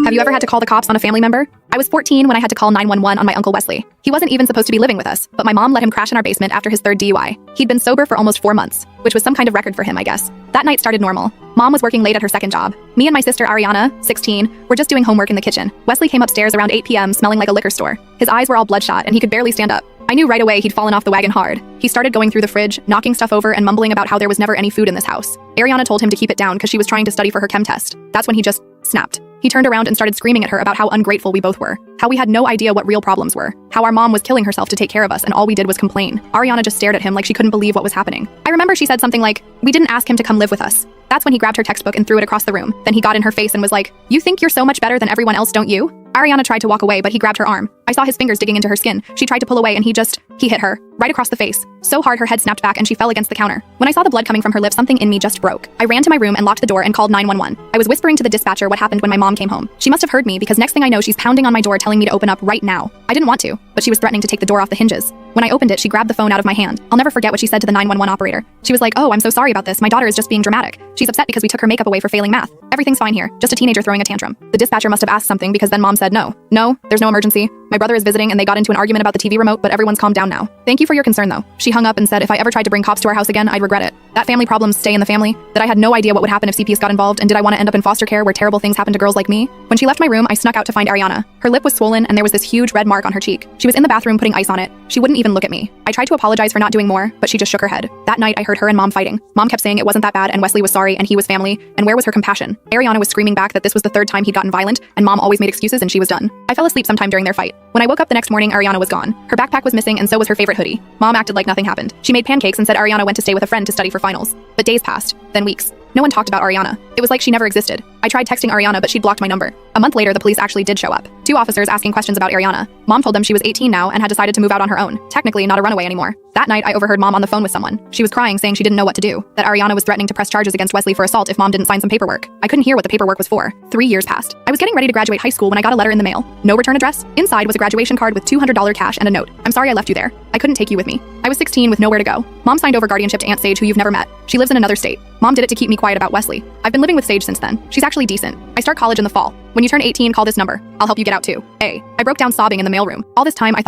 Have you ever had to call the cops on a family member? I was 14 when I had to call 911 on my Uncle Wesley. He wasn't even supposed to be living with us, but my mom let him crash in our basement after his third DUI. He'd been sober for almost 4 months, which was some kind of record for him, I guess. That night started normal. Mom was working late at her second job. Me and my sister Ariana, 16, were just doing homework in the kitchen. Wesley came upstairs around 8 p.m. smelling like a liquor store. His eyes were all bloodshot and he could barely stand up. I knew right away he'd fallen off the wagon hard. He started going through the fridge, knocking stuff over and mumbling about how there was never any food in this house. Ariana told him to keep it down because she was trying to study for her chem test. That's when he just snapped. He turned around and started screaming at her about how ungrateful we both were, how we had no idea what real problems were, how our mom was killing herself to take care of us and all we did was complain. Ariana just stared at him like she couldn't believe what was happening. I remember she said something like, "We didn't ask him to come live with us." That's when he grabbed her textbook and threw it across the room. Then he got in her face and was like, "You think you're so much better than everyone else, don't you?" Ariana tried to walk away, but he grabbed her arm. I saw his fingers digging into her skin. She tried to pull away and he hit her, right across the face. So hard her head snapped back and she fell against the counter. When I saw the blood coming from her lips, something in me just broke. I ran to my room and locked the door and called 911. I was whispering to the dispatcher what happened when my mom came home. She must have heard me because next thing I know, she's pounding on my door telling me to open up right now. I didn't want to, but she was threatening to take the door off the hinges. When I opened it, she grabbed the phone out of my hand. I'll never forget what she said to the 911 operator. She was like, "Oh, I'm so sorry about this. My daughter is just being dramatic. She's upset because we took her makeup away for failing math. Everything's fine here. Just a teenager throwing a tantrum." The dispatcher must have asked something because then mom said, No, there's no emergency. My brother is visiting and they got into an argument about the TV remote, but everyone's calmed down now. Thank you for your concern though. She hung up and said if I ever tried to bring cops to our house again, I'd regret it. That family problems stay in the family, that I had no idea what would happen if CPS got involved, and did I want to end up in foster care where terrible things happen to girls like me? When she left my room, I snuck out to find Ariana. Her lip was swollen and there was this huge red mark on her cheek. She was in the bathroom putting ice on it. She wouldn't even look at me. I tried to apologize for not doing more, but she just shook her head. That night, I heard her and mom fighting. Mom kept saying it wasn't that bad and Wesley was sorry and he was family, and where was her compassion? Ariana was screaming back that this was the third time he'd gotten violent, and mom always made excuses and she was done. I fell asleep sometime during their fight. When I woke up the next morning, Ariana was gone. Her backpack was missing and so was her favorite hoodie. Mom acted like nothing happened. She made pancakes and said Ariana went to stay with a friend to study for finals. But days passed, then weeks. No one talked about Ariana. It was like she never existed. I tried texting Ariana, but she'd blocked my number. A month later, the police actually did show up. 2 officers asking questions about Ariana. Mom told them she was 18 now and had decided to move out on her own. Technically not a runaway anymore. That night, I overheard mom on the phone with someone. She was crying, saying she didn't know what to do. That Ariana was threatening to press charges against Wesley for assault if mom didn't sign some paperwork. I couldn't hear what the paperwork was for. 3 years passed. I was getting ready to graduate high school when I got a letter in the mail. No return address. Inside was a graduation card with $200 cash and a note. "I'm sorry I left you there. I couldn't take you with me." I was 16 with nowhere to go. Mom signed over guardianship to Aunt Sage, who you've never met. She lives in another state. Mom did it to keep me quiet about Wesley. I've been living with Sage since then. She's actually decent. I start college in the fall. When you turn 18, call this number. I'll help you get out too. I broke down sobbing in the mailroom. All this time, I thought